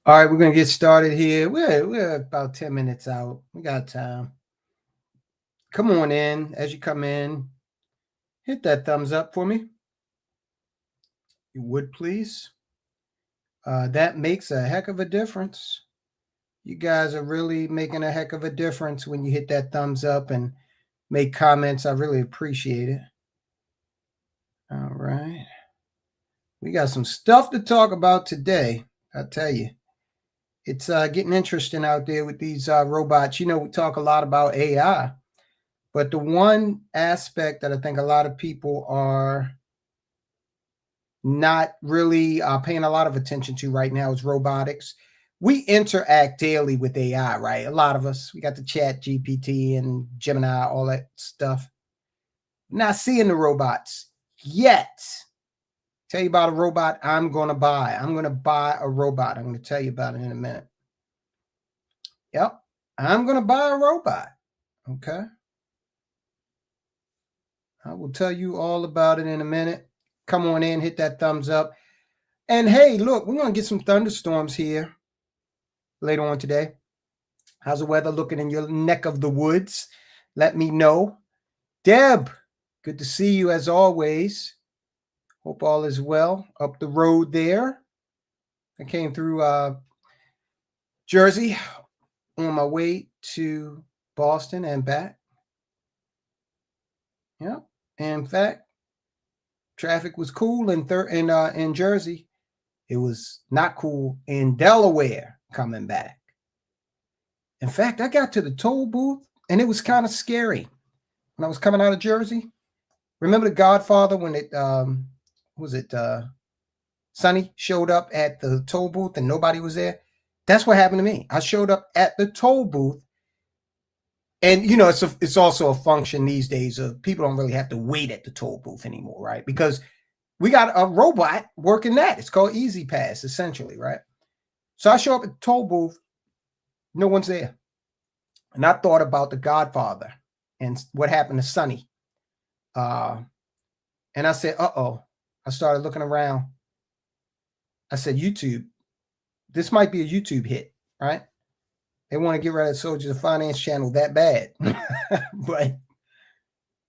All right, we're gonna get started here. We're about 10 minutes out. We got time. Come on in. As you come in, hit that thumbs up for me. You would please. That makes a heck of a difference. You guys are really making a heck of a difference when you hit that thumbs up and make comments. I really appreciate it. All right. We got some stuff to talk about today. I tell you. It's getting interesting out there with these robots. You know, we talk a lot about AI, but the one aspect that I think a lot of people are not really paying a lot of attention to right now is robotics. We interact daily with AI, right? A lot of us. We got the Chat GPT and Gemini, all that stuff. Not seeing the robots yet. Tell you about a robot I'm going to buy. I'm going to buy a robot. I'm going to tell you about it in a minute. Yep. I'm going to buy a robot. Okay. I will tell you all about it in a minute. Come on in, hit that thumbs up. And hey, look, we're going to get some thunderstorms here later on today. How's the weather looking in your neck of the woods? Let me know. Deb, good to see you as always. Hope all is well up the road there. I came through Jersey on my way to Boston and back. Yeah. In fact, traffic was cool in Jersey. It was not cool in Delaware coming back. In fact, I got to the toll booth and it was kind of scary when I was coming out of Jersey. Remember The Godfather when Sonny showed up at the toll booth and nobody was there? That's what happened to me. I showed up at the toll booth. And, you know, it's also a function these days of people don't really have to wait at the toll booth anymore, right? Because we got a robot working that. It's called Easy Pass, essentially, right? So I show up at the toll booth. No one's there. And I thought about The Godfather and what happened to Sonny. And I said, uh-oh. I started looking around. I said, YouTube. This might be a YouTube hit, right? They want to get rid of Soldiers of Finance channel that bad. But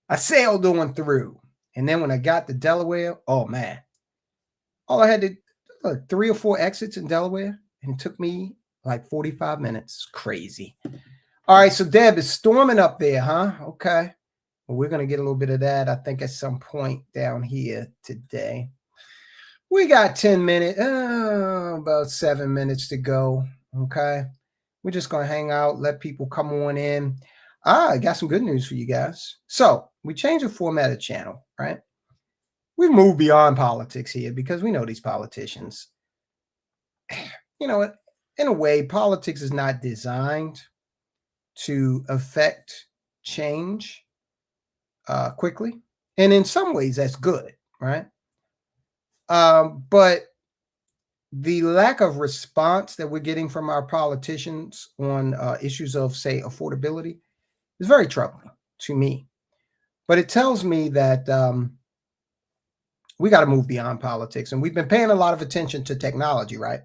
I sailed on through. And then when I got to Delaware, oh, man. All I had to, 3 or 4 exits in Delaware. And it took me like 45 minutes. Crazy. All right, so Deb is storming up there, huh? Okay. Well, we're going to get a little bit of that, I think, at some point down here today. We got 10 minutes, about 7 minutes to go. Okay. We're just going to hang out, let people come on in. I got some good news for you guys. So we changed the format of the channel, right? We've moved beyond politics here because we know these politicians. You know, in a way, politics is not designed to affect change quickly. And in some ways, that's good, right? But the lack of response that we're getting from our politicians on issues of, say, affordability is very troubling to me. But it tells me that we got to move beyond politics. And we've been paying a lot of attention to technology, right?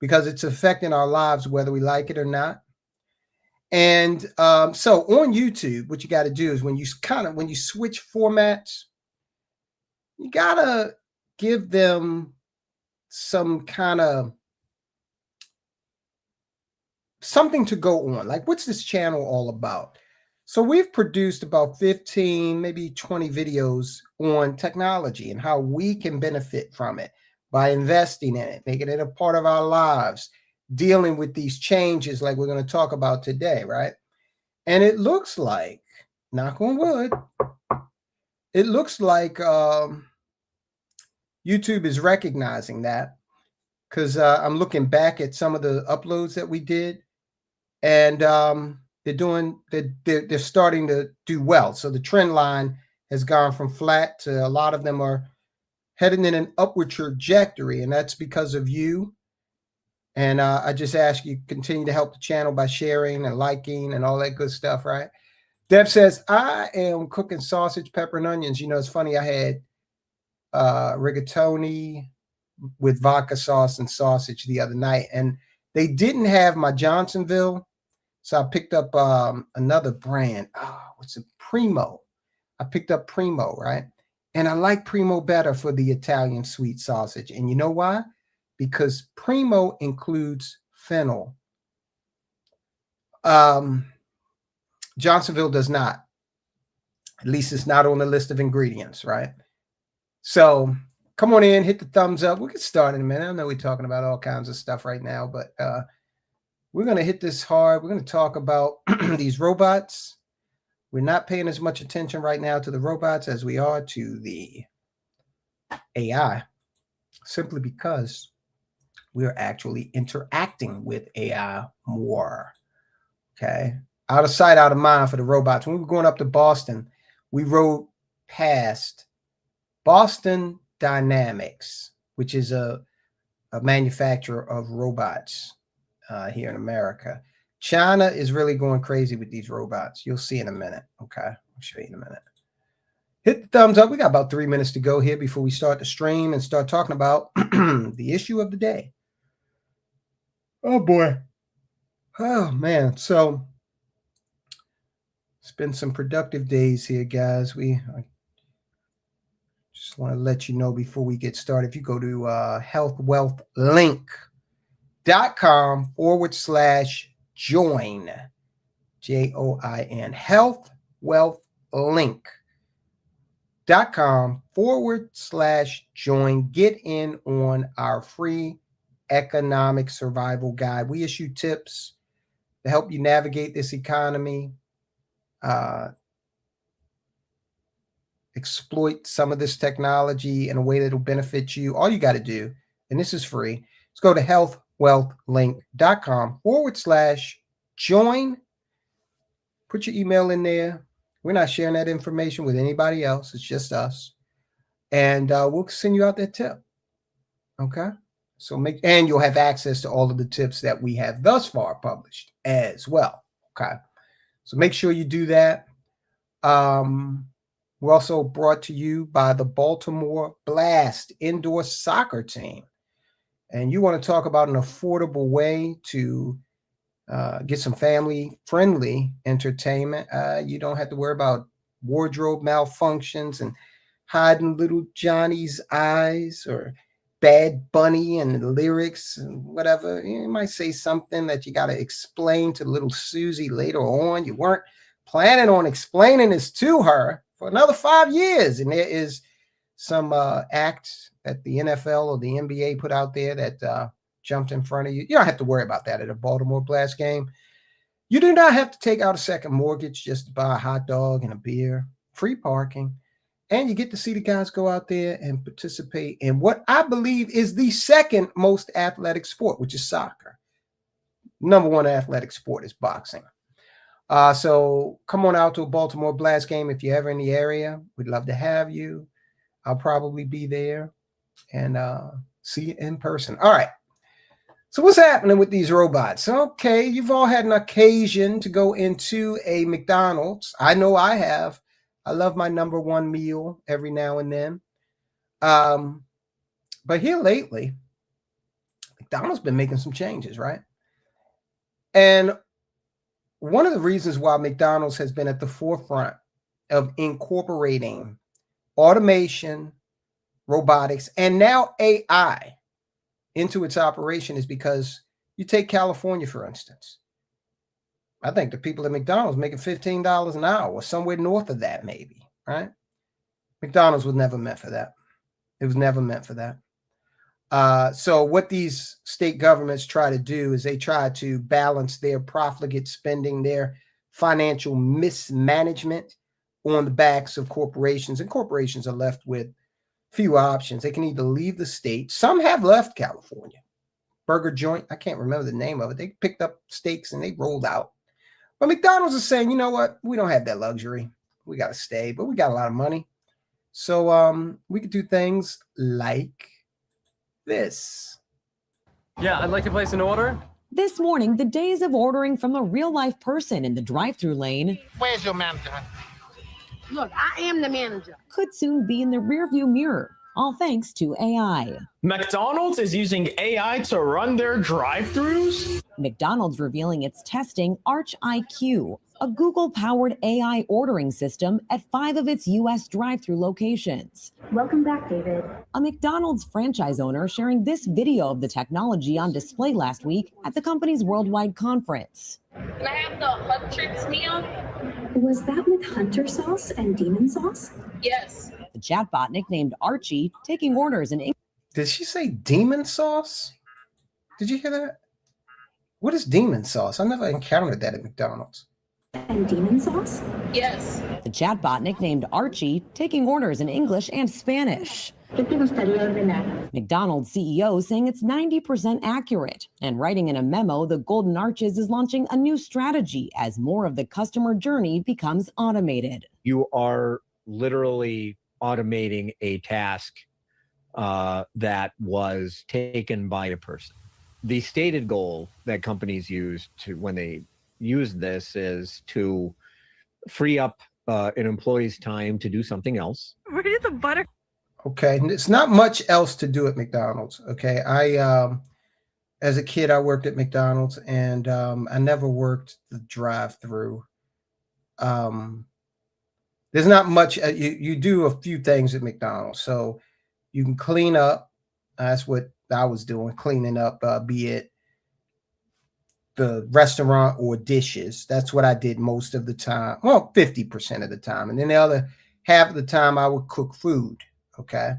Because it's affecting our lives whether we like it or not. And so on YouTube, what you got to do is when you switch formats, you got to give them some kind of something to go on. Like, what's this channel all about? So we've produced about 15, maybe 20 videos on technology and how we can benefit from it by investing in it, making it a part of our lives, dealing with these changes like we're going to talk about today, right? And it looks like, knock on wood, it looks like YouTube is recognizing that, because I'm looking back at some of the uploads that we did, and they're starting to do well. So the trend line has gone from flat to a lot of them are heading in an upward trajectory, and that's because of you. And I just ask you continue to help the channel by sharing and liking and all that good stuff, right? Deb says, I am cooking sausage, pepper, and onions. You know, it's funny, I had rigatoni with vodka sauce and sausage the other night, and They didn't have my Johnsonville, so I picked up another brand. Oh, what's it? Primo. I picked up Primo, right? And I like Primo better for the Italian sweet sausage. And you know why? Because Primo includes fennel. Johnsonville does not. At least it's not on the list of ingredients, right? So come on in, hit the thumbs up. We'll get started in a minute. I know we're talking about all kinds of stuff right now, but we're going to hit this hard. We're going to talk about these robots. We're not paying as much attention right now to the robots as we are to the AI, simply because we are actually interacting with AI more. Okay. Out of sight, out of mind for the robots. When we were going up to Boston, we rode past Boston Dynamics, which is a manufacturer of robots here in America. China is really going crazy with these robots. You'll see in a minute. Okay. I'll show you in a minute. Hit the thumbs up. We got about 3 minutes to go here before we start the stream and start talking about the issue of the day. Oh, boy. Oh, man. So it's been some productive days here, guys. I just want to let you know before we get started, if you go to healthwealthlink.com/join, JOIN, healthwealthlink.com/join. Get in on our free economic survival guide. We issue tips to help you navigate this economy, exploit some of this technology in a way that will benefit you. All you got to do, and this is free, is go to healthwealthlink.com/join. Put your email in there. We're not sharing that information with anybody else. It's just us. And we'll send you out that tip. Okay? So and you'll have access to all of the tips that we have thus far published as well. Okay? So make sure you do that. We're also brought to you by the Baltimore Blast indoor soccer team. And you want to talk about an affordable way to get some family-friendly entertainment. You don't have to worry about wardrobe malfunctions and hiding little Johnny's eyes or Bad Bunny and the lyrics and whatever. You might say something that you got to explain to little Susie later on. You weren't planning on explaining this to her for another 5 years. And there is some act that the NFL or the NBA put out there that jumped in front of you. You don't have to worry about that at a Baltimore Blast game. You do not have to take out a second mortgage just to buy a hot dog and a beer. Free parking. And you get to see the guys go out there and participate in what I believe is the second most athletic sport, which is soccer. Number one athletic sport is boxing. So come on out to a Baltimore Blast game if you're ever in the area. We'd love to have you. I'll probably be there and see you in person. All right. So what's happening with these robots? Okay, you've all had an occasion to go into a McDonald's. I know I have. I love my number one meal every now and then. But here lately, McDonald's been making some changes, right? And one of the reasons why McDonald's has been at the forefront of incorporating automation, robotics, and now AI into its operation is because you take California, for instance. I think the people at McDonald's making $15 an hour or somewhere north of that, maybe, right? McDonald's was never meant for that. It was never meant for that. So what these state governments try to do is they try to balance their profligate spending, their financial mismanagement on the backs of corporations. And corporations are left with few options. They can either leave the state. Some have left California. Burger joint, I can't remember the name of it. They picked up stakes and they rolled out. But McDonald's is saying, you know what? We don't have that luxury. We got to stay, but we got a lot of money. So we could do things like this. Yeah, I'd like to place an order. This morning, the days of ordering from a real-life person in the drive-thru lane. Where's your manager? Look, I am the manager. Could soon be in the rearview mirror. all thanks to AI. McDonald's is using AI to run their drive-thrus? McDonald's revealing it's testing Arch IQ, a Google-powered AI ordering system at 5 of its U.S. drive-thru locations. Welcome back, David. A McDonald's franchise owner sharing this video of the technology on display last week at the company's worldwide conference. Can I have the Huntrix meal? Was that with hunter sauce and demon sauce? Yes. The chatbot nicknamed Archie taking orders in English. Did she say demon sauce? Did you hear that? What is demon sauce? I never encountered that at McDonald's. And demon sauce? Yes. The chatbot nicknamed Archie taking orders in English and Spanish. McDonald's CEO saying it's 90% accurate and writing in a memo the Golden Arches is launching a new strategy as more of the customer journey becomes automated. You are literally automating a task that was taken by a person. The stated goal that companies use to when they use this is to free up an employee's time to do something else. Where did the butter? Okay, it's not much else to do at McDonald's. Okay, as a kid, I worked at McDonald's, and I never worked the drive-through. There's not much. You do a few things at McDonald's, so you can clean up. That's what I was doing, cleaning up, be it the restaurant or dishes. That's what I did most of the time. Well, 50% of the time, and then the other half of the time I would cook food. Okay.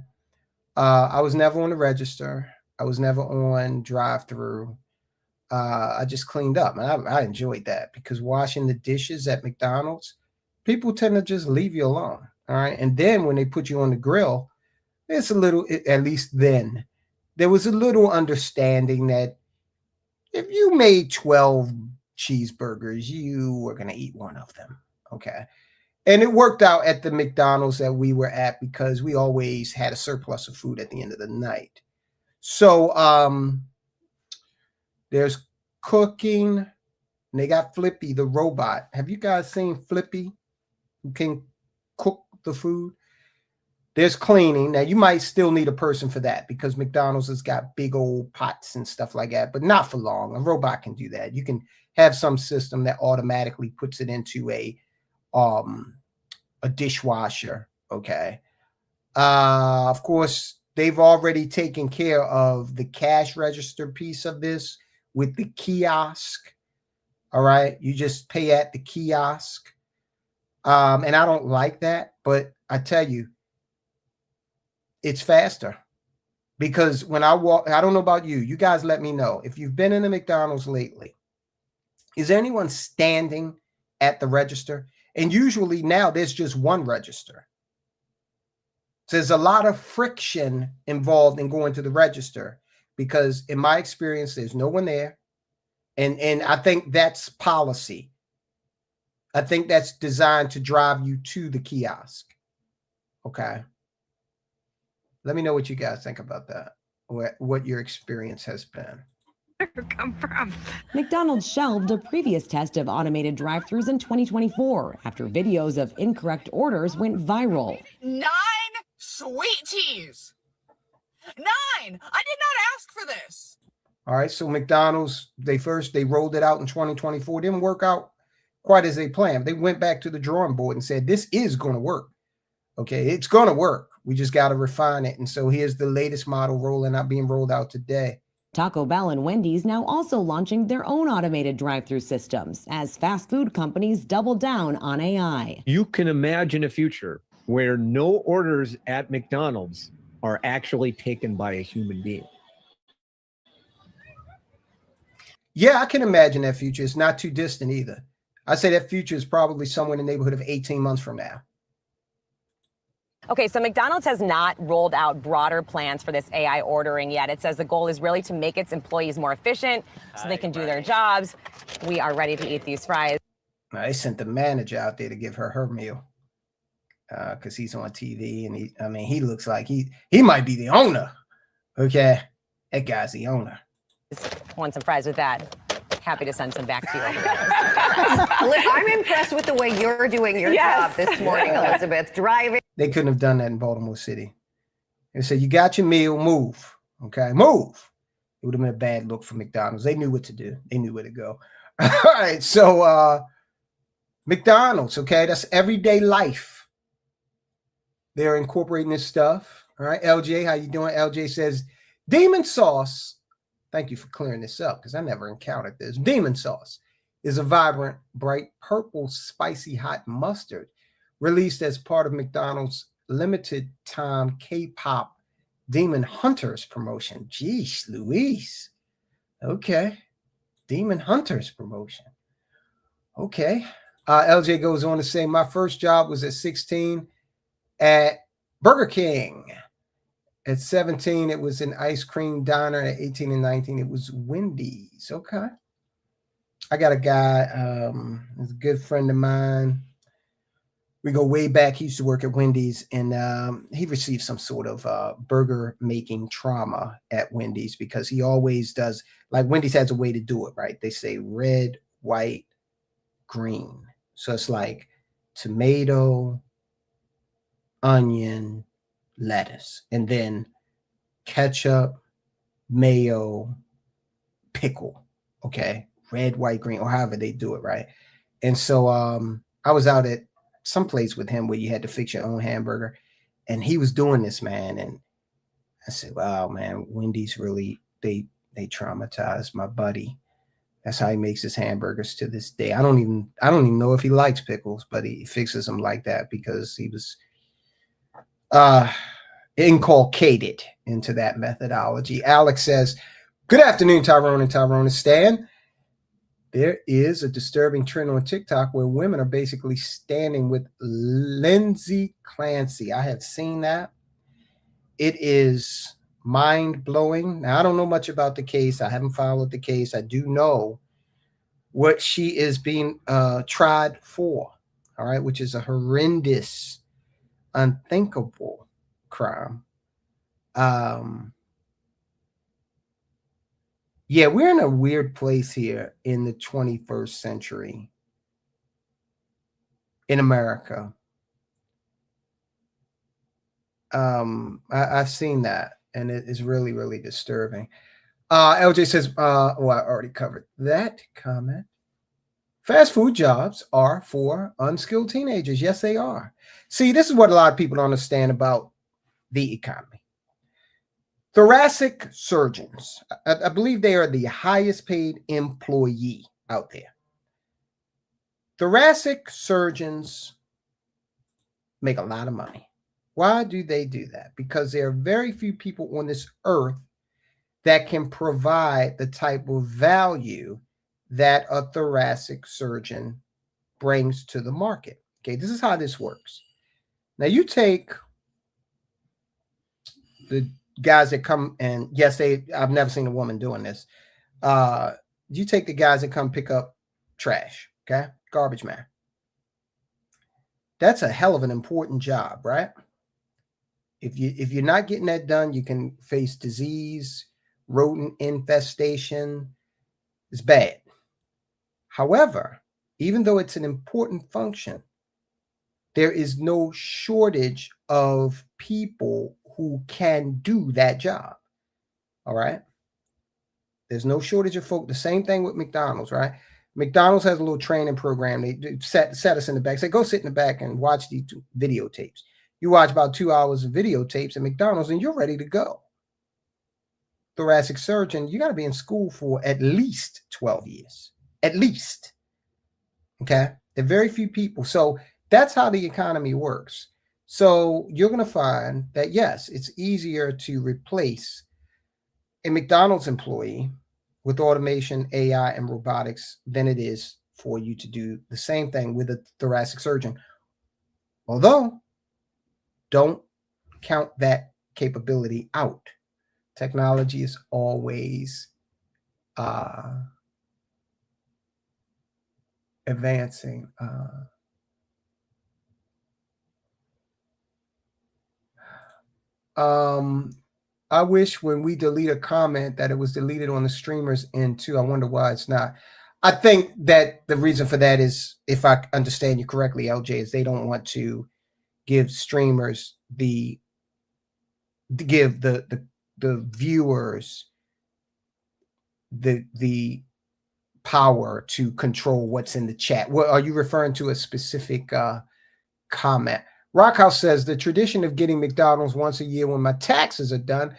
I was never on the register. I was never on drive-through. I just cleaned up, and I enjoyed that because washing the dishes at McDonald's, people tend to just leave you alone. All right. And then when they put you on the grill, it's a little, at least then, there was a little understanding that if you made 12 cheeseburgers, you were going to eat one of them. Okay. And it worked out at the McDonald's that we were at because we always had a surplus of food at the end of the night. So there's cooking. And they got Flippy, the robot. Have you guys seen Flippy, who can cook the food? There's cleaning. Now, you might still need a person for that because McDonald's has got big old pots and stuff like that, but not for long. A robot can do that. You can have some system that automatically puts it into a dishwasher. Okay. Of course, they've already taken care of the cash register piece of this with the kiosk. All right. You just pay at the kiosk. And I don't like that, but I tell you, it's faster because when I walk, I don't know about you. You guys let me know if you've been in a McDonald's lately. Is there anyone standing at the register? And usually now there's just one register. So there's a lot of friction involved in going to the register because in my experience, there's no one there. And I think that's policy. I think that's designed to drive you to the kiosk. Okay. Let me know what you guys think about that, what your experience has been. Come from? McDonald's shelved a previous test of automated drive-thrus in 2024 after videos of incorrect orders went viral. 9 sweet teas. 9. I did not ask for this. All right. So McDonald's, they rolled it out in 2024. Didn't work out quite as they planned. They went back to the drawing board and said, this is going to work. Okay. It's going to work. We just got to refine it. And so here's the latest model being rolled out today. Taco Bell and Wendy's now also launching their own automated drive-thru systems as fast food companies double down on AI. You can imagine a future where no orders at McDonald's are actually taken by a human being. Yeah, I can imagine that future. It's not too distant either. I say that future is probably somewhere in the neighborhood of 18 months from now. Okay, so McDonald's has not rolled out broader plans for this AI ordering yet. It says the goal is really to make its employees more efficient so they can do their jobs. We are ready to eat these fries. I sent the manager out there to give her meal because he's on TV and he looks like he might be the owner. Okay, that guy's the owner. Want some fries with that? Happy to send some back to you. I'm impressed with the way you're doing your job this morning, Elizabeth. Driving. They couldn't have done that in Baltimore City. and said, "You got your meal, move." Okay, move. It would have been a bad look for McDonald's. They knew what to do. They knew where to go. All right, so McDonald's, okay, that's everyday life. They're incorporating this stuff. All right, LJ, how you doing? LJ says, demon sauce. Thank you for clearing this up because I never encountered this. Demon sauce is a vibrant, bright purple, spicy hot mustard released as part of McDonald's limited time K-pop Demon Hunters promotion. Jeez, Louise. Okay. Demon Hunters promotion. Okay. LJ goes on to say, my first job was at 16 at Burger King. At 17, it was an ice cream diner. At 18 and 19, it was Wendy's. Okay. I got a guy, he's a good friend of mine. We go way back. He used to work at Wendy's, and he received some sort of burger making trauma at Wendy's because he always does, like Wendy's has a way to do it, right? They say red, white, green. So it's like tomato, onion, lettuce, and then ketchup, mayo, pickle. Okay. Red, white, green, or however they do it, right? And so I was out at some place with him where you had to fix your own hamburger, and he was doing this, man. And I said, wow, man, Wendy's really, they traumatized my buddy. That's how he makes his hamburgers to this day. I don't even know if he likes pickles, but he fixes them like that because he was inculcated into that methodology. Alex says, good afternoon, Tyrone and Tyronistan. There is a disturbing trend on TikTok where women are basically standing with Lindsay Clancy. I have seen that. It is mind-blowing. Now, I don't know much about the case. I haven't followed the case. I do know what she is being tried for, all right, which is a horrendous, unthinkable crime. Yeah, we're in a weird place here in the 21st century in America. I've seen that, and it is really, really disturbing. LJ says, I already covered that comment. Fast food jobs are for unskilled teenagers. Yes, they are. See, this is what a lot of people don't understand about the economy. Thoracic surgeons, I believe they are the highest paid employee out there. Thoracic surgeons make a lot of money. Why do they do that? Because there are very few people on this earth that can provide the type of value that a thoracic surgeon brings to the market. Okay, this is how this works. Now you take the guys that come, and yes, I've never seen a woman doing this. You take the guys that come pick up trash, okay? Garbage man. That's a hell of an important job, right? If you're not getting that done, you can face disease, rodent infestation. It's bad. However, even though it's an important function, there is no shortage of people who can do that job. All right. There's no shortage of folk. The same thing with McDonald's, right? McDonald's has a little training program. They set us in the back. Say, go sit in the back and watch these videotapes. You watch about 2 hours of videotapes at McDonald's and you're ready to go. Thoracic surgeon, you got to be in school for at least 12 years. At least. Okay. There are very few people. So that's how the economy works. So you're going to find that, yes, it's easier to replace a McDonald's employee with automation, AI, and robotics than it is for you to do the same thing with a thoracic surgeon. Although, don't count that capability out. Technology is always advancing. I wish when we delete a comment that it was deleted on the streamer's end too. I wonder why it's not. I think that the reason for that is, if I understand you correctly, LJ, is they don't want to give streamers the to give the viewers the power to control what's in the chat. What are you referring to? A specific comment? Rockhouse says the tradition of getting McDonald's once a year when my taxes are done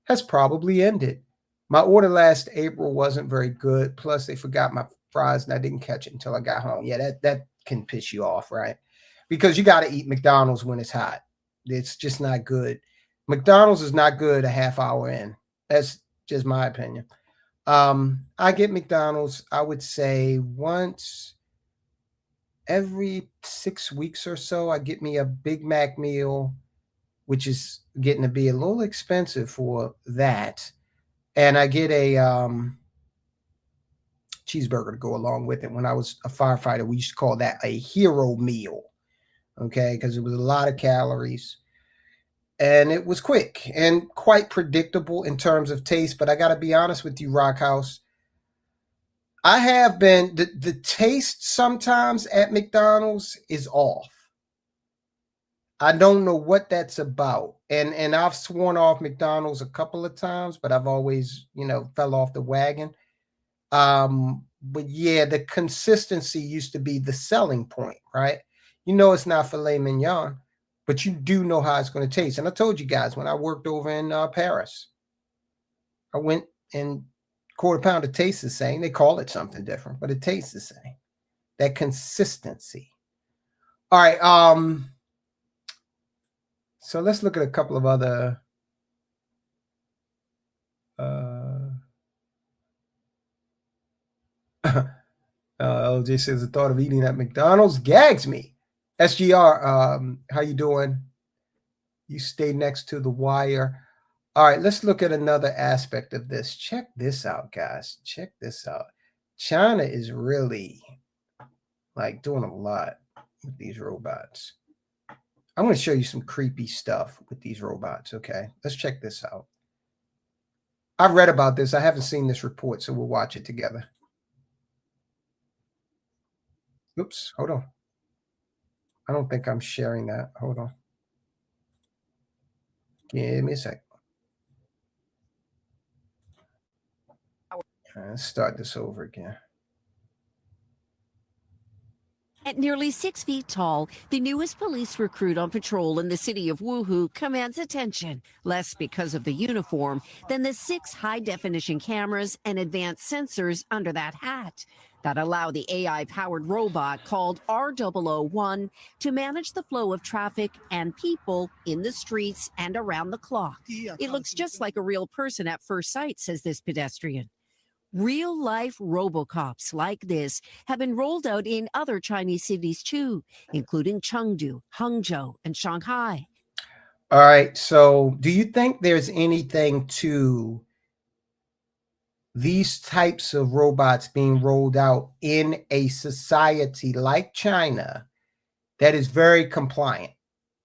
has probably ended. My order last April wasn't very good. Plus, they forgot my fries and I didn't catch it until I got home. Yeah, that can piss you off, right? Because you got to eat McDonald's when it's hot. It's just not good. McDonald's is not good a half hour in. That's just my opinion. I get McDonald's, I would say once every 6 weeks or so. I get me a Big Mac meal, which is getting to be a little expensive for that. And I get a cheeseburger to go along with it. When I was a firefighter, we used to call that a hero meal, okay, because it was a lot of calories. And it was quick and quite predictable in terms of taste. But I got to be honest with you, Rockhouse. I have been, the taste sometimes at McDonald's is off. I don't know what that's about. And I've sworn off McDonald's a couple of times, but I've always, fell off the wagon. But yeah, the consistency used to be the selling point, right? It's not filet mignon, but you do know how it's going to taste. And I told you guys, when I worked over in Paris, I went and quarter pounder tastes the same. They call it something different, but it tastes the same. That consistency. All right. So let's look at a couple of other. LJ says the thought of eating at McDonald's gags me. SGR, how you doing? You stay next to the wire. All right, let's look at another aspect of this. Check this out, guys. Check this out. China is really doing a lot with these robots. I'm going to show you some creepy stuff with these robots, okay? Let's check this out. I've read about this. I haven't seen this report, so we'll watch it together. Oops, hold on. I don't think I'm sharing that. Hold on. Give me a sec. Let's start this over again. At nearly 6 feet tall, the newest police recruit on patrol in the city of Wuhu commands attention, less because of the uniform than the 6 high-definition cameras and advanced sensors under that hat that allow the AI-powered robot called R001 to manage the flow of traffic and people in the streets and around the clock. It looks just like a real person at first sight, says this pedestrian. Real-life robocops like this have been rolled out in other Chinese cities too, including Chengdu, Hangzhou, and Shanghai. All right, so do you think there's anything to these types of robots being rolled out in a society like China that is very compliant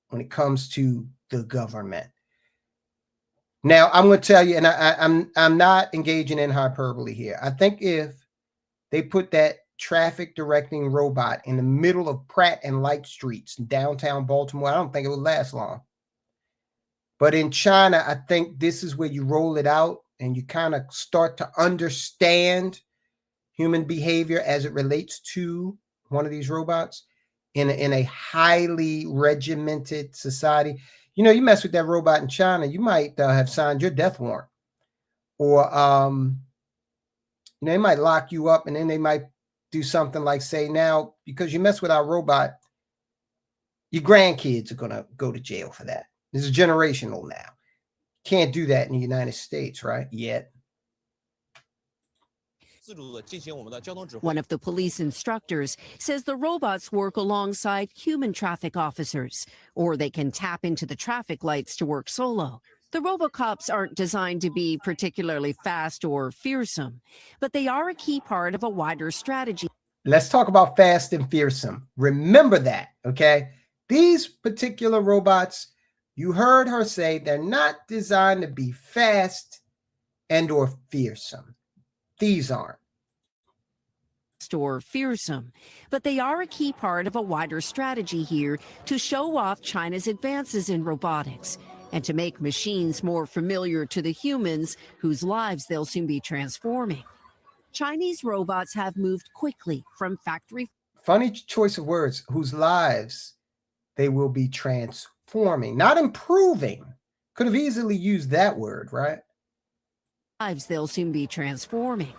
when it comes to the government? Now, I'm going to tell you, and I'm not engaging in hyperbole here. I think if they put that traffic directing robot in the middle of Pratt and Light streets in downtown Baltimore, I don't think it would last long. But in China, I think this is where you roll it out and you kind of start to understand human behavior as it relates to one of these robots in a highly regimented society. You mess with that robot in China, you might have signed your death warrant. Or, they might lock you up and then they might do something like say, now, because you mess with our robot, your grandkids are going to go to jail for that. This is generational now. Can't do that in the United States, right? Yet. One of the police instructors says the robots work alongside human traffic officers, or they can tap into the traffic lights to work solo. The robocops aren't designed to be particularly fast or fearsome, but they are a key part of a wider strategy. Let's talk about fast and fearsome. Remember that, okay? These particular robots, you heard her say, they're not designed to be fast and or fearsome. These aren't. Or fearsome, but they are a key part of a wider strategy here to show off China's advances in robotics and to make machines more familiar to the humans whose lives they'll soon be transforming. Chinese robots have moved quickly from factory. Funny choice of words, whose lives they will be transforming, not improving. Could have easily used that word, right? Lives they'll soon be transforming.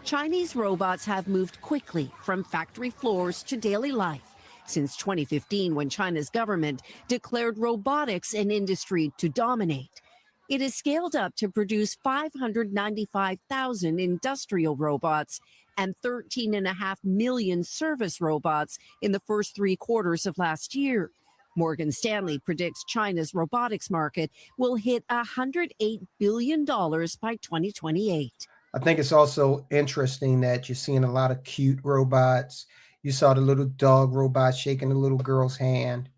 Chinese robots have moved quickly from factory floors to daily life since 2015, when China's government declared robotics an industry to dominate. It has scaled up to produce 595,000 industrial robots and 13.5 million service robots in the first 3 quarters of last year. Morgan Stanley predicts China's robotics market will hit $108 billion by 2028. I think it's also interesting that you're seeing a lot of cute robots. You saw the little dog robot shaking the little girl's hand.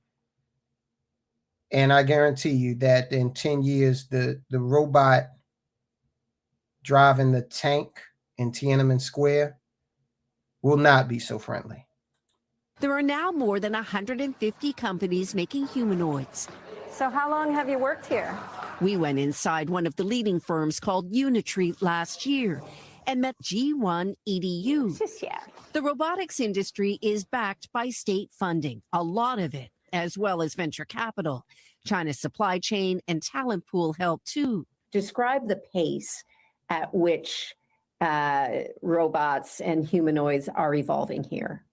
And I guarantee you that in 10 years, the robot driving the tank in Tiananmen Square will not be so friendly. There are now more than 150 companies making humanoids. So how long have you worked here? We went inside one of the leading firms called Unitree last year and met G1 EDU. The robotics industry is backed by state funding, a lot of it, as well as venture capital. China's supply chain and talent pool help too. Describe the pace at which robots and humanoids are evolving here.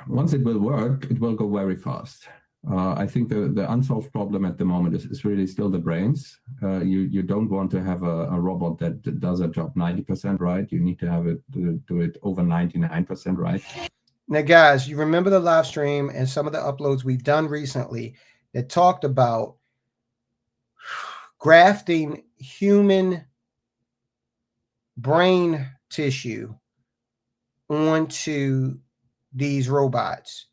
Once it will work, it will go very fast. I think the unsolved problem at the moment is really still the brains. You don't want to have a robot that does a job 90% right. You need to have it do it over 99% right. Now, guys, you remember the live stream and some of the uploads we've done recently that talked about grafting human brain tissue onto these robots.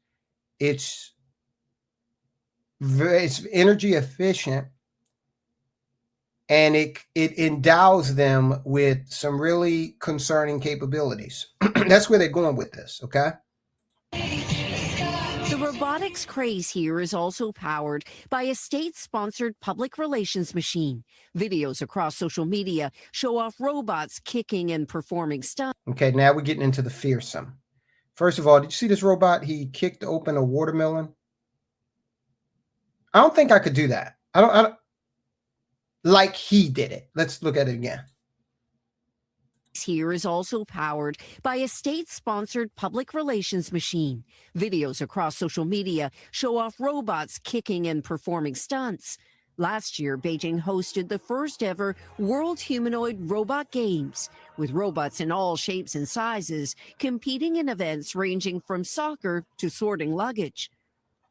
It's energy efficient, and it endows them with some really concerning capabilities. That's where they're going with this, okay? The robotics craze here is also powered by a state-sponsored public relations machine. Videos across social media show off robots kicking and performing stunts. Okay, now we're getting into the fearsome. First of all, did you see this robot? He kicked open a watermelon. I don't think I could do that. I don't like he did it. Let's look at it again. Here is also powered by a state-sponsored public relations machine. Videos across social media show off robots kicking and performing stunts. Last year, Beijing hosted the first ever World Humanoid Robot Games, with robots in all shapes and sizes competing in events ranging from soccer to sorting luggage.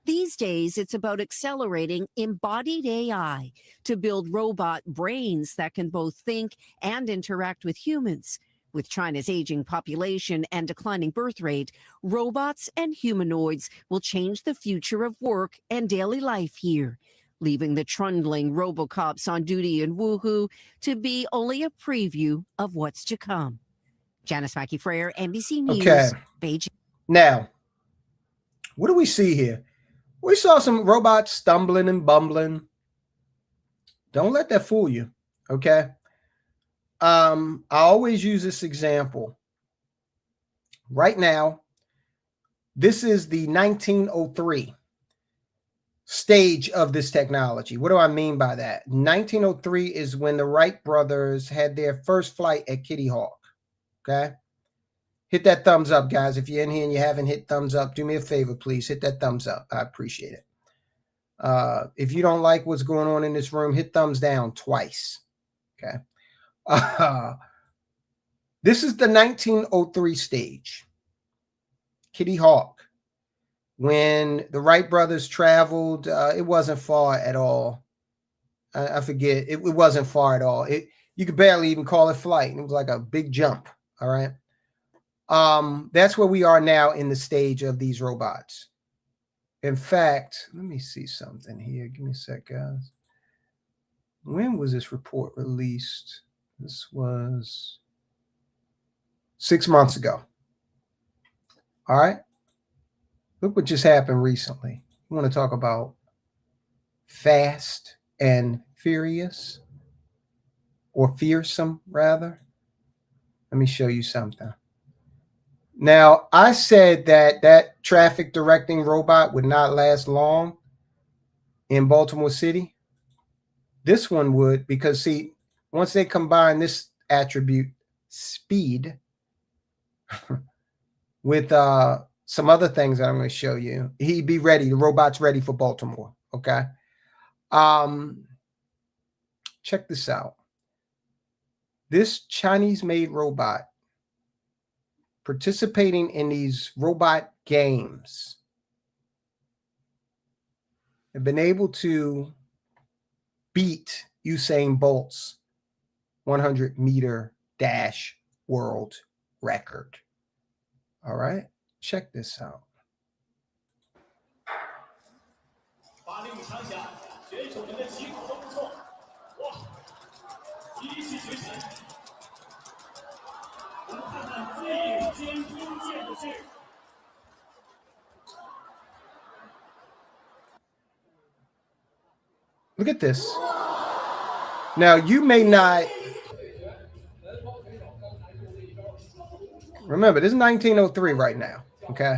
These days, it's about accelerating embodied AI to build robot brains that can both think and interact with humans. With China's aging population and declining birth rate, robots and humanoids will change the future of work and daily life here, leaving the trundling robocops on duty in Wuhu to be only a preview of what's to come. Janice Mackey-Freyer, NBC News, Okay. Beijing. Now, what do we see here? We saw some robots stumbling and bumbling. Don't let that fool you, okay? I always use this example. Right now, this is the 1903 stage of this technology. What do I mean by that? 1903 is when the Wright brothers had their first flight at Kitty Hawk, okay? Hit that thumbs up, guys. If you're in here and you haven't hit thumbs up, do me a favor, please. Hit that thumbs up. I appreciate it. If you don't like what's going on in this room, hit thumbs down twice, okay? This is the 1903 stage. Kitty Hawk. When the Wright brothers traveled, it wasn't far at all. I forget. It wasn't far at all. You could barely even call it flight. It was like a big jump, all right? That's where we are now in the stage of these robots. In fact, let me see something here. Give me a sec, guys. When was this report released? This was 6 months ago. All right. Look what just happened recently. We want to talk about fast and furious or fearsome, rather. Let me show you something. Now, I said that that traffic directing robot would not last long in Baltimore City. This one would, because see, once they combine this attribute, speed, with some other things that I'm going to show you, he'd be ready. The robot's ready for Baltimore. Okay. Check this out. This Chinese-made robot participating in these robot games have been able to beat Usain Bolt's 100-meter dash world record. All right, check this out. Look at this. Now, you may not remember, this is 1903 right now, okay?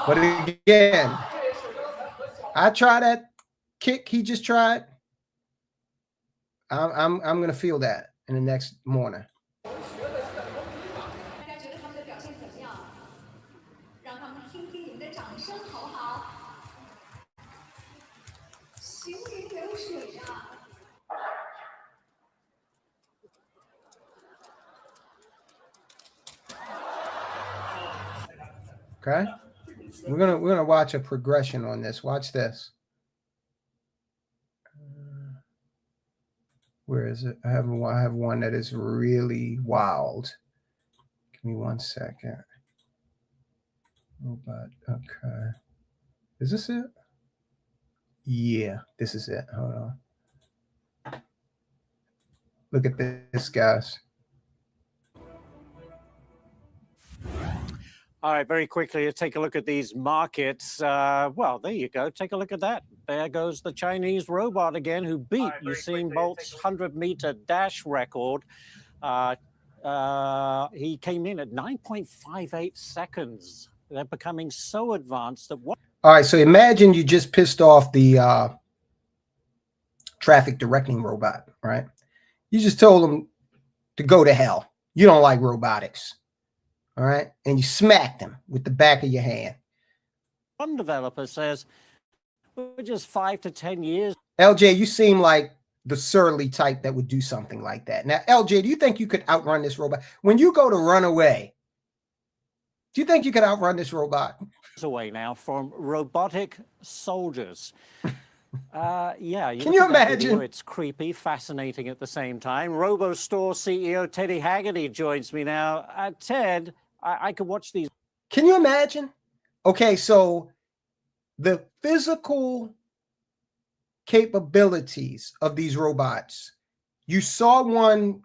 But again, I try that kick he just tried. I'm going to feel that in the next morning. Okay, we're gonna watch a progression on this. Watch this. Where is it? I have one that is really wild. Give me 1 second. Robot. Okay, is this it? Yeah, this is it. Hold on. Look at this, guys. All right, very quickly, let's take a look at these markets. Well, there you go. Take a look at that. There goes the Chinese robot again, who beat Usain Bolt's 100-meter dash record. He came in at 9.58 seconds. They're becoming so advanced that what? All right, so imagine you just pissed off the traffic directing robot, right? You just told him to go to hell. You don't like robotics. All right. And you smacked him with the back of your hand. One developer says, we're just 5 to 10 years. LJ, you seem like the surly type that would do something like that. Now, LJ, do you think you could outrun this robot? When you go to run away, do you think you could outrun this robot? Away now from robotic soldiers. Yeah. Can you imagine? It's creepy, fascinating at the same time. RoboStore CEO Teddy Haggerty joins me now. Ted, I could watch these. Can you imagine? Okay, so the physical capabilities of these robots. You saw one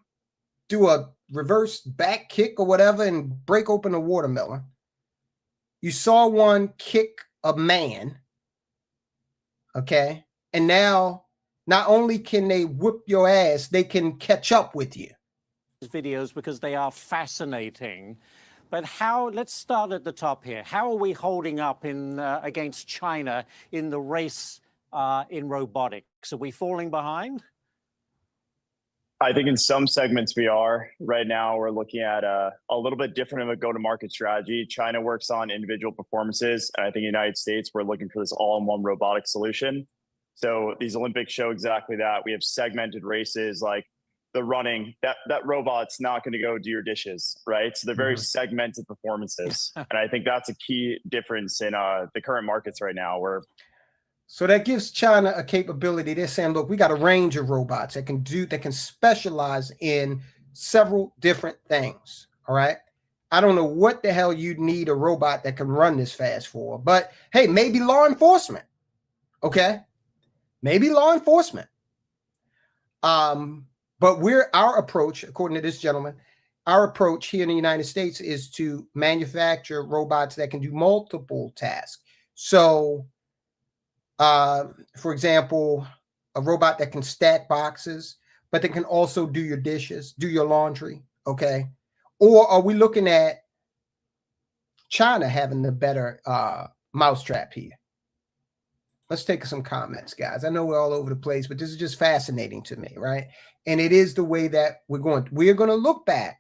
do a reverse back kick or whatever and break open a watermelon. You saw one kick a man. Okay. And now not only can they whip your ass, they can catch up with you. Videos because they are fascinating. But let's start at the top here. How are we holding up against China in the race in robotics? Are we falling behind? I think in some segments we are. Right now, we're looking at a little bit different of a go-to-market strategy. China works on individual performances, and I think in the United States, we're looking for this all-in-one robotic solution. So these Olympics show exactly that. We have segmented races like the running. That robot's not going to go do your dishes, right? So they're very segmented performances. And I think that's a key difference in the current markets right now. So that gives China a capability. They're saying, look, we got a range of robots that can specialize in several different things. All right. I don't know what the hell you'd need a robot that can run this fast for, but hey, maybe law enforcement. Okay. Maybe law enforcement. But our approach, according to this gentleman, our approach here in the United States is to manufacture robots that can do multiple tasks. So, for example, a robot that can stack boxes, but that can also do your dishes, do your laundry, okay? Or are we looking at China having the better mousetrap here? Let's take some comments, guys. I know we're all over the place, but this is just fascinating to me, right? And it is the way that we're going to look back.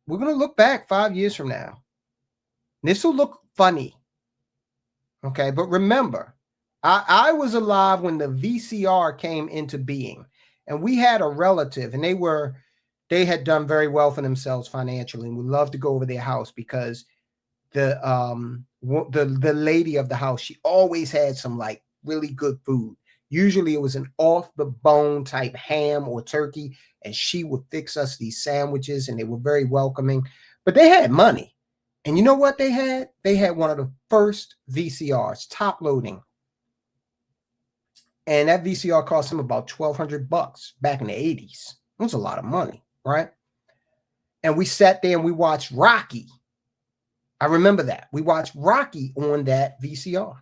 We're going to look back 5 years from now. This will look funny, okay? But remember, I was alive when the VCR came into being, and we had a relative, and they had done very well for themselves financially, and we love to go over their house because the lady of the house, she always had some like really good food. Usually it was an off the bone type ham or turkey, and she would fix us these sandwiches, and they were very welcoming. But they had money, and you know what they had? They had one of the first VCRs, top loading. And that VCR cost them about $1,200 back in the 80s. It was a lot of money, right? And we sat there and we watched Rocky. I remember that. We watched Rocky on that VCR.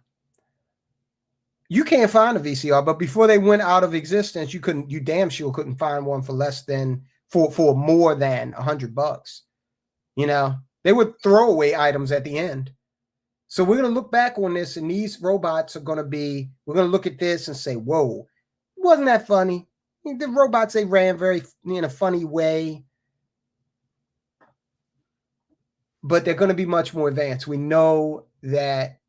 You can't find a VCR, but before they went out of existence, you damn sure couldn't find one for less than for more than $100. You know, they would throw away items at the end. So we're going to look back on this, and these robots are going to be, we're going to look at this and say, whoa, wasn't that funny? The robots, they ran very in a funny way, but they're going to be much more advanced. We know that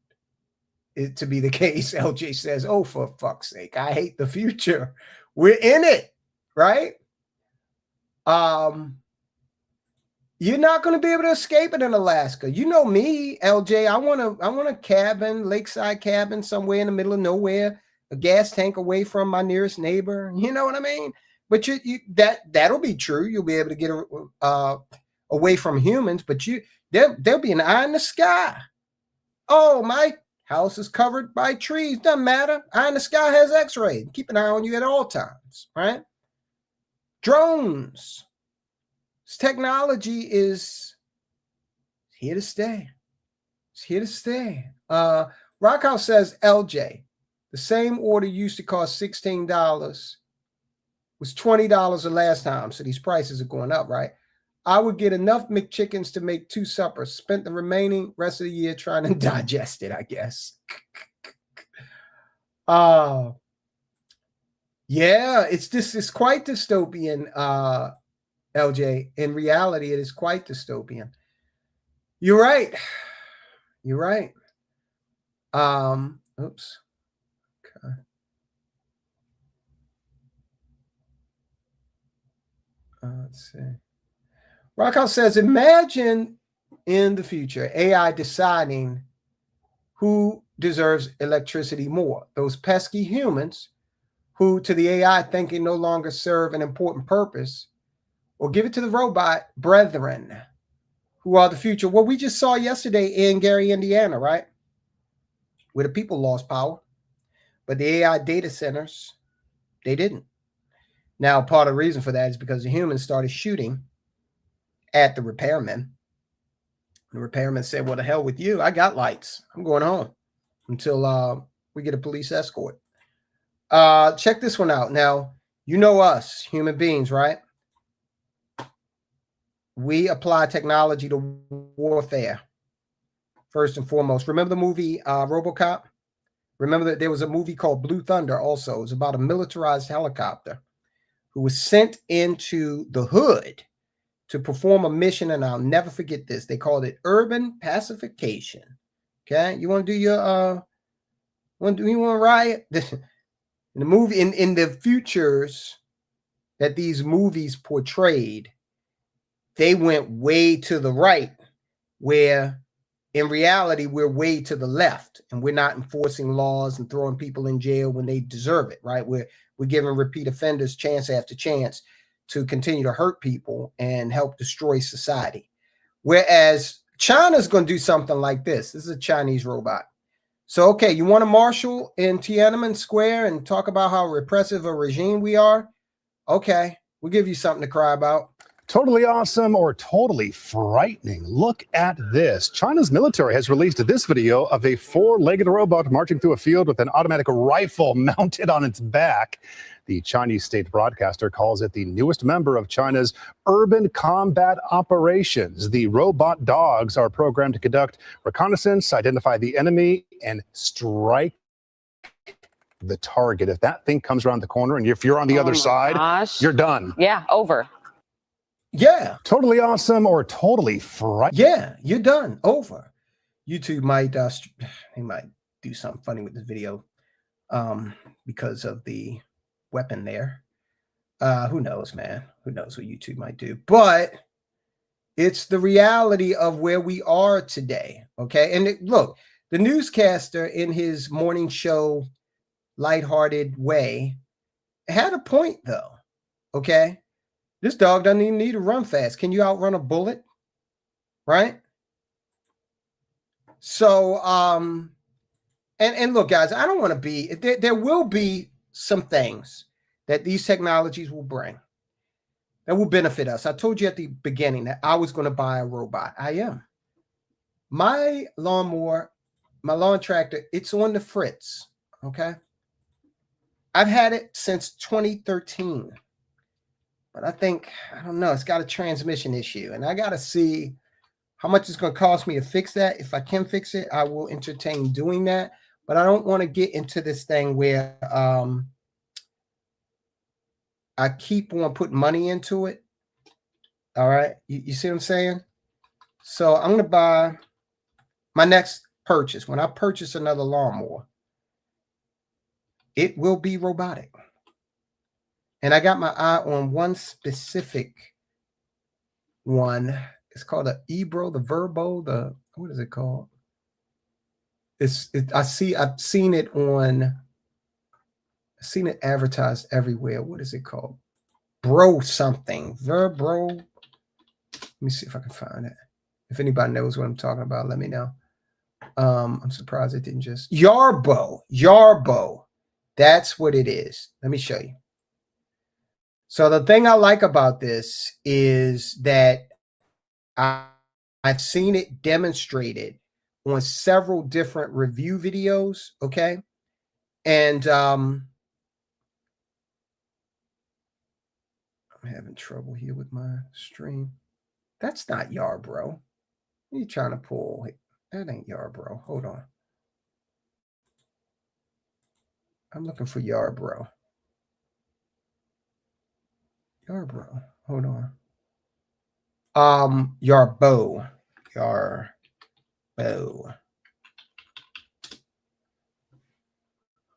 it to be the case. LJ says, oh, for fuck's sake, I hate the future. We're in it, right? You're not going to be able to escape it in Alaska. You know me, LJ. I want a cabin, lakeside cabin somewhere in the middle of nowhere, a gas tank away from my nearest neighbor. You know what I mean? But that'll be true. You'll be able to get away from humans, but there'll be an eye in the sky. Oh, my house is covered by trees. Doesn't matter. Eye in the sky has X-ray. Keep an eye on you at all times, right? Drones. This technology is here to stay. It's here to stay. Rockhouse says, LJ, the same order used to cost $16 was $20 the last time. So these prices are going up, right? I would get enough McChickens to make 2 suppers. Spent the remaining rest of the year trying to digest it, I guess. Yeah, it's quite dystopian, LJ. In reality, it is quite dystopian. You're right. You're right. Oops. Okay. Let's see. Rockhouse says, imagine in the future AI deciding who deserves electricity more. Those pesky humans who to the AI thinking no longer serve an important purpose, or give it to the robot brethren who are the future. What we just saw yesterday in Gary, Indiana, right? Where the people lost power, but the AI data centers, they didn't. Now, part of the reason for that is because the humans started shooting at the repairmen. The repairman said, well, the hell with you. I got lights. I'm going home until we get a police escort. Check this one out. Now, you know us, human beings, right? We apply technology to warfare, first and foremost. Remember the movie RoboCop? Remember that there was a movie called Blue Thunder also. It was about a militarized helicopter who was sent into the hood to perform a mission, and I'll never forget this. They called it urban pacification. Okay, you want to do your you want to riot? In the movie, in the futures that these movies portrayed, they went way to the right, where in reality we're way to the left, and we're not enforcing laws and throwing people in jail when they deserve it, right? We're giving repeat offenders chance after chance to continue to hurt people and help destroy society. Whereas China's going to do something like this. This is a Chinese robot. So, okay, you want to marshal in Tiananmen Square and talk about how repressive a regime we are? Okay, we'll give you something to cry about. Totally awesome or totally frightening. Look at this. China's military has released this video of a four-legged robot marching through a field with an automatic rifle mounted on its back. The Chinese state broadcaster calls it the newest member of China's urban combat operations. The robot dogs are programmed to conduct reconnaissance, identify the enemy, and strike the target. If that thing comes around the corner and if you're on the other side, you're done. Yeah, over. Yeah. Totally awesome or totally frightening. Yeah, you're done. Over. YouTube might they might do something funny with this video because of the weapon there. Who knows, man? Who knows what YouTube might do? But it's the reality of where we are today. Okay. And look, the newscaster in his morning show, lighthearted way, had a point though. Okay. This dog doesn't even need to run fast. Can you outrun a bullet? Right? So, and look, guys, I don't want to be, there will be some things that these technologies will bring that will benefit us. I told you at the beginning that I was going to buy a robot. I am. My lawnmower, my lawn tractor, it's on the fritz. Okay. I've had it since 2013. But I think, I don't know, it's got a transmission issue. And I got to see how much it's going to cost me to fix that. If I can fix it, I will entertain doing that. But I don't want to get into this thing where I keep on putting money into it. All right. You see what I'm saying? So I'm going to buy my next purchase. When I purchase another lawnmower, it will be robotic. And I got my eye on one specific one. It's called the Ebro, the Verbo, the, what is it called? I've seen it advertised everywhere. What is it called? Bro something. Verbro. Let me see if I can find it. If anybody knows what I'm talking about, let me know. I'm surprised it didn't just Yarbo. That's what it is. Let me show you. So the thing I like about this is that I've seen it demonstrated on several different review videos, okay? And I'm having trouble here with my stream. That's not Yarbro. What are you trying to pull? That ain't Yarbro. Hold on. I'm looking for Yarbro. Yarbro. Hold on. Yarbo.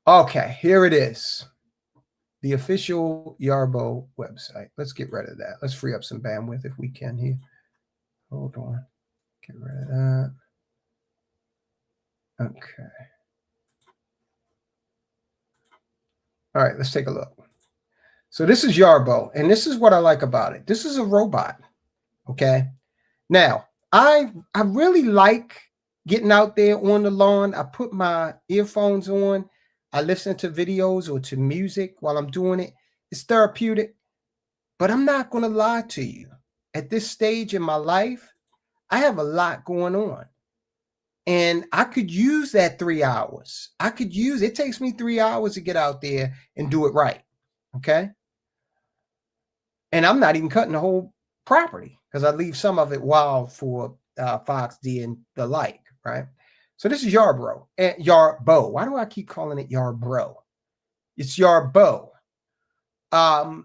Okay, here it is. The official Yarbo website. Let's get rid of that. Let's free up some bandwidth if we can here. Hold on. Get rid of that. Okay. All right, let's take a look. So this is Yarbo, and this is what I like about it. This is a robot, okay? Now, I really like getting out there on the lawn. I put my earphones on. I listen to videos or to music while I'm doing it. It's therapeutic, but I'm not going to lie to you. At this stage in my life, I have a lot going on, and I could use that 3 hours. It takes me 3 hours to get out there and do it right, okay? And I'm not even cutting the whole property because I leave some of it wild for Fox D and the like, right? So this is Yarbro. Yarbo. Why do I keep calling it Yarbro? It's Yarbo. The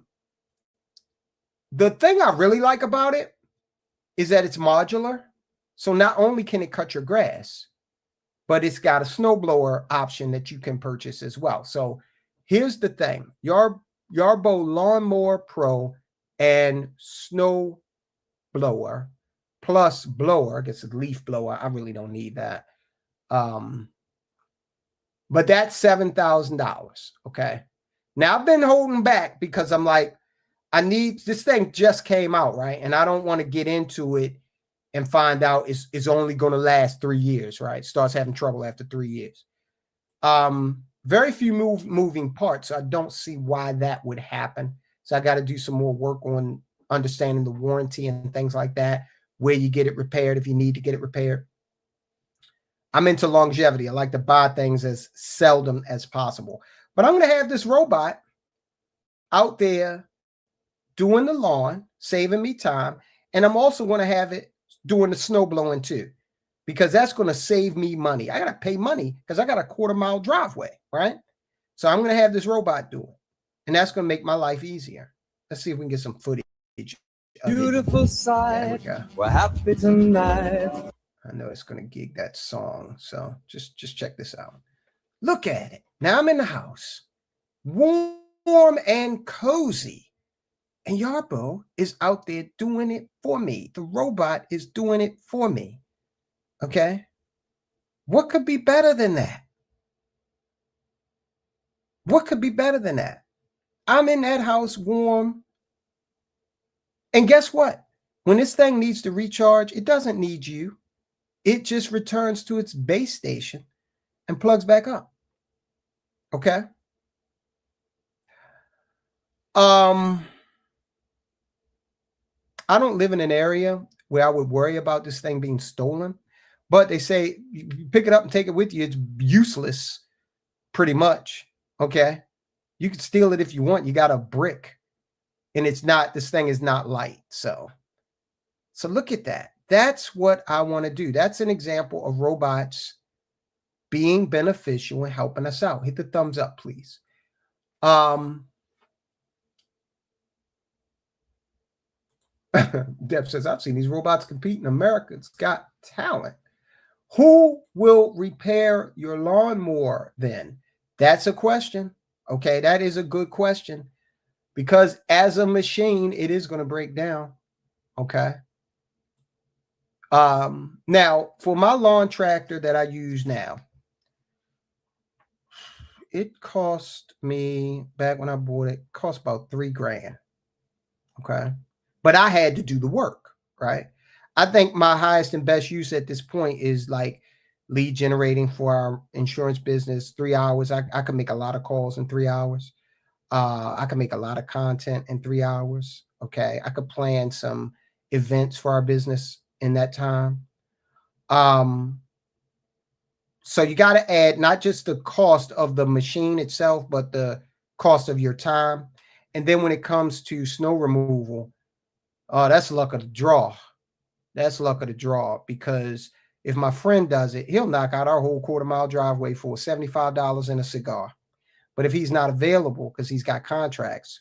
thing I really like about it is that it's modular. So not only can it cut your grass, but it's got a snowblower option that you can purchase as well. So here's the thing. Yarbo Lawnmower Pro and snow blower plus blower. I guess a leaf blower. I really don't need that. But that's $7,000. Okay. Now I've been holding back because I'm like, this thing just came out, right? And I don't want to get into it and find out it's only going to last 3 years, right? Starts having trouble after 3 years. Very few moving parts. So I don't see why that would happen. So I got to do some more work on understanding the warranty and things like that, where you get it repaired if you need to get it repaired. I'm into longevity. I like to buy things as seldom as possible. But I'm going to have this robot out there doing the lawn, saving me time. And I'm also going to have it doing the snow blowing too, because that's going to save me money. I got to pay money because I got a 1/4-mile driveway, right? So I'm going to have this robot do it. And that's going to make my life easier. Let's see if we can get some footage. Beautiful sight. We're happy tonight. I know it's going to gig that song. So just check this out. Look at it. Now I'm in the house, warm and cozy. And Yarbo is out there doing it for me. The robot is doing it for me. Okay? What could be better than that? What could be better than that? I'm in that house warm. And guess what? When this thing needs to recharge, it doesn't need you. It just returns to its base station and plugs back up. Okay? I don't live in an area where I would worry about this thing being stolen, but they say you pick it up and take it with you. It's useless pretty much. Okay. You can steal it if you want. You got a brick and it's not, this thing is not light. So look at that. That's what I want to do. That's an example of robots being beneficial and helping us out. Hit the thumbs up, please. Deb says, I've seen these robots compete in America's Got Talent. Who will repair your lawnmower then? That's a question. Okay, that is a good question. Because as a machine, it is going to break down. Okay. Now, for my lawn tractor that I use now, it cost me, back when I bought it, cost about $3,000. Okay. But I had to do the work, right? I think my highest and best use at this point is like lead generating for our insurance business. 3 hours. I could make a lot of calls in 3 hours. I could make a lot of content in 3 hours. Okay. I could plan some events for our business in that time. So you got to add not just the cost of the machine itself, but the cost of your time. And then when it comes to snow removal, that's luck of the draw. That's luck of the draw, because if my friend does it, he'll knock out our whole 1/4-mile driveway for $75 and a cigar. But if he's not available because he's got contracts,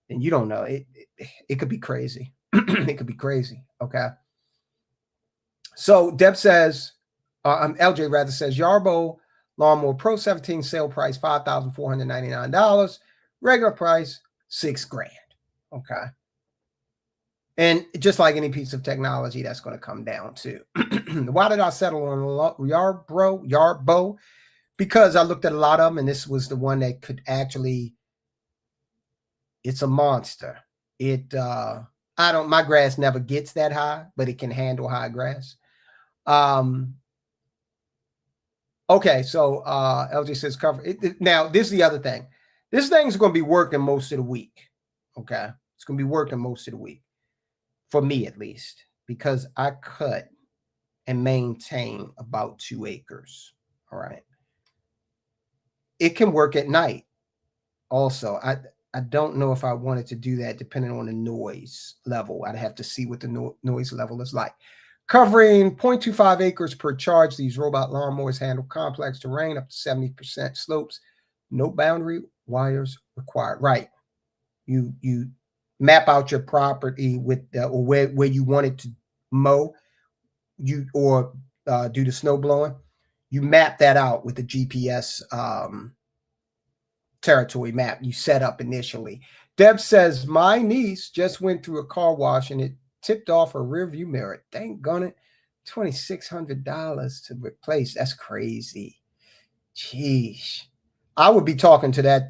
then you don't know. It could be crazy. It could be crazy. Okay. So Deb says, LJ rather says, Yarbo Lawnmower Pro 17 sale price $5,499. Regular price $6,000. Okay. And just like any piece of technology, that's going to come down to. Why did I settle on Yarbo? Because I looked at a lot of them, and this was the one that could actually, it's a monster. My grass never gets that high, but it can handle high grass. Okay, so LJ says cover. Now, this is the other thing. This thing's going to be working most of the week. Okay, it's going to be working most of the week. For me, at least, because I cut and maintain about 2 acres. All right. It can work at night. Also, I don't know if I wanted to do that depending on the noise level. I'd have to see what the noise level is like. Covering 0.25 acres per charge, these robot lawnmowers handle complex terrain up to 70% slopes. No boundary wires required. Right. You map out your property with or where you want it to mow, or do the snow blowing. You map that out with the GPS territory map you set up initially. Deb says, my niece just went through a car wash and it tipped off her rear view mirror. Dang it, $2,600 to replace. That's crazy. Jeez. I would be talking to that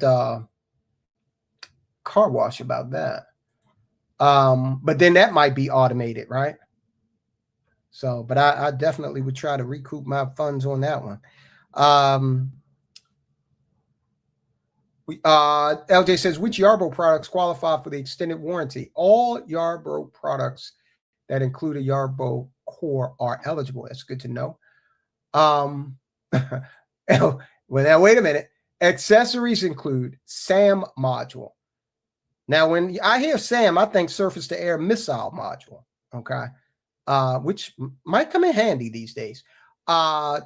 car wash about that. But then that might be automated, right? So, but I definitely would try to recoup my funds on that one. LJ says, which Yarborough products qualify for the extended warranty? All Yarborough products that include a Yarborough core are eligible. That's good to know. Well, now wait a minute. Accessories include SAM module. Now, when I hear SAM, I think surface to air missile module. Okay. Which might come in handy these days.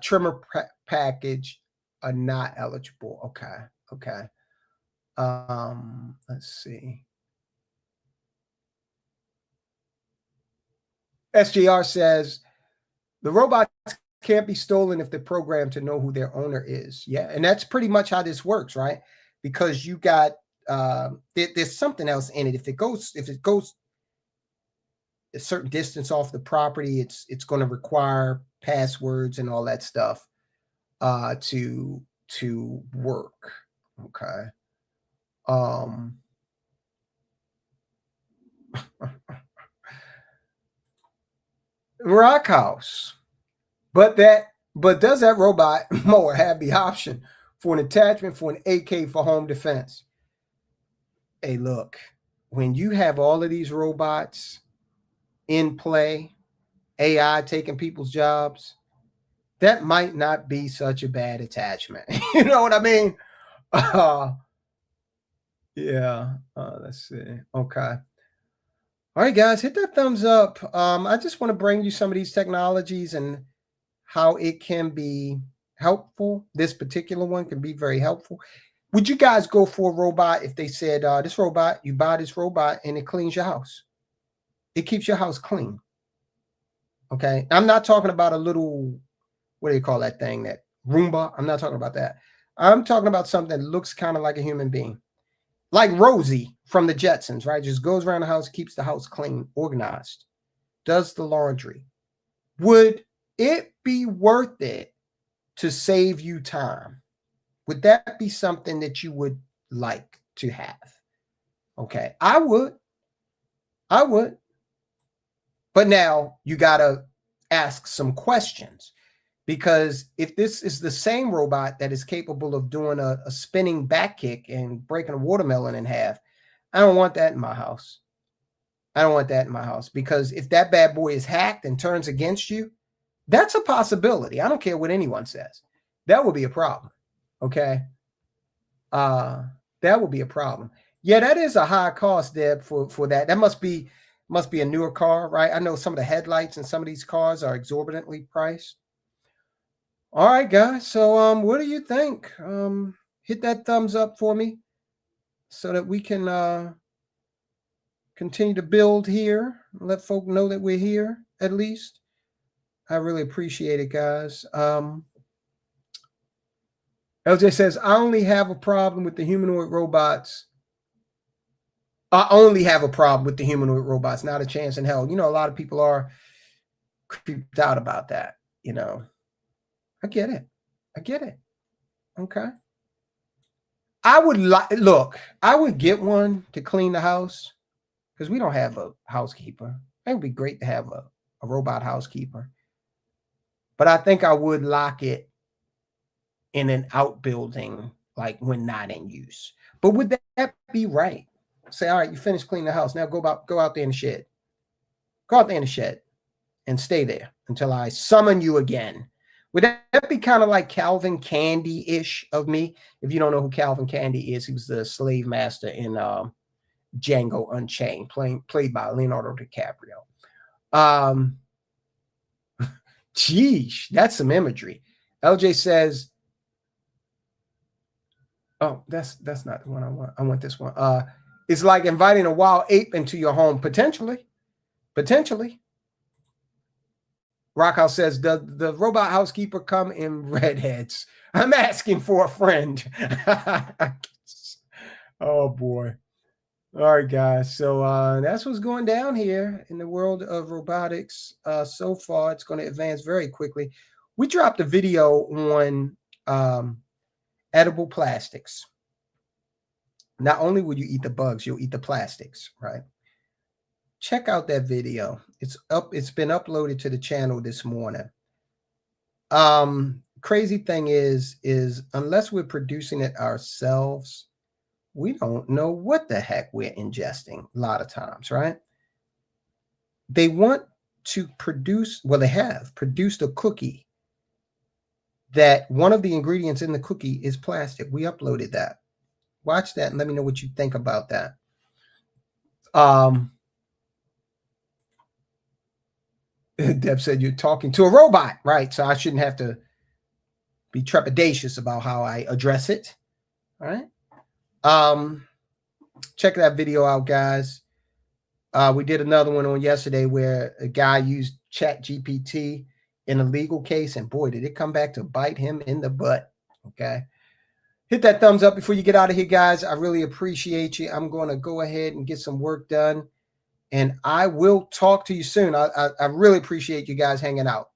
Trimmer package are not eligible. Okay. Okay. Let's see. SJR says the robots can't be stolen if they're programmed to know who their owner is. Yeah, and that's pretty much how this works, right? Because you got there's something else in it. If it goes a certain distance off the property, it's going to require passwords and all that stuff to work. Okay. Rock House. But does that robot mower have the option for an attachment for an AK for home defense? Hey, look, when you have all of these robots in play, AI taking people's jobs, that might not be such a bad attachment. You know what I mean? Yeah. Let's see. Okay. All right, guys, hit that thumbs up. I just want to bring you some of these technologies and how it can be helpful. This particular one can be very helpful. Would you guys go for a robot if they said, this robot, you buy this robot and it cleans your house? It keeps your house clean. Okay. I'm not talking about a little, what do you call that thing? That Roomba. I'm not talking about that. I'm talking about something that looks kind of like a human being. Like Rosie from the Jetsons, right? Just goes around the house, keeps the house clean, organized, does the laundry. Would it be worth it to save you time? Would that be something that you would like to have? Okay, I would. But now you got to ask some questions, because if this is the same robot that is capable of doing a spinning back kick and breaking a watermelon in half, I don't want that in my house. I don't want that in my house, because if that bad boy is hacked and turns against you, that's a possibility. I don't care what anyone says. That would be a problem. Okay. That would be a problem. Yeah, that is a high cost, Deb, for that. That must be a newer car, right? I know some of the headlights in some of these cars are exorbitantly priced. All right, guys. So what do you think? Hit that thumbs up for me so that we can continue to build here. Let folk know that we're here, at least. I really appreciate it, guys. LJ says, I only have a problem with the humanoid robots. I only have a problem with the humanoid robots, not a chance in hell. You know, a lot of people are creeped out about that, you know. I get it. Okay. I would get one to clean the house, because we don't have a housekeeper. It would be great to have a robot housekeeper. But I think I would lock it in an outbuilding, like when not in use. But would that be right? Say, all right, you finished cleaning the house. Now go out there in the shed. Go out there in the shed and stay there until I summon you again. Would that be kind of like Calvin Candy-ish of me? If you don't know who Calvin Candy is, he was the slave master in Django Unchained, played by Leonardo DiCaprio. Geesh, that's some imagery. LJ says, oh, that's not the one I want. I want this one. It's like inviting a wild ape into your home, potentially. Rockhouse says, does the robot housekeeper come in redheads? I'm asking for a friend. Oh, boy. All right, guys. So that's what's going down here in the world of robotics. So far, it's going to advance very quickly. We dropped a video on edible plastics. Not only will you eat the bugs, you'll eat the plastics, right? Check out that video. It's been uploaded to the channel this morning. Crazy thing is unless we're producing it ourselves, we don't know what the heck we're ingesting a lot of times, right? They want to produce, well, they have produced a cookie that one of the ingredients in the cookie is plastic. We uploaded that. Watch that and let me know what you think about that. Deb said you're talking to a robot, right? So I shouldn't have to be trepidatious about how I address it. All right. Check that video out, guys. We did another one on yesterday where a guy used ChatGPT in a legal case, and boy, did it come back to bite him in the butt. Okay. Hit that thumbs up before you get out of here, guys. I really appreciate you. I'm going to go ahead and get some work done, and I will talk to you soon. I really appreciate you guys hanging out.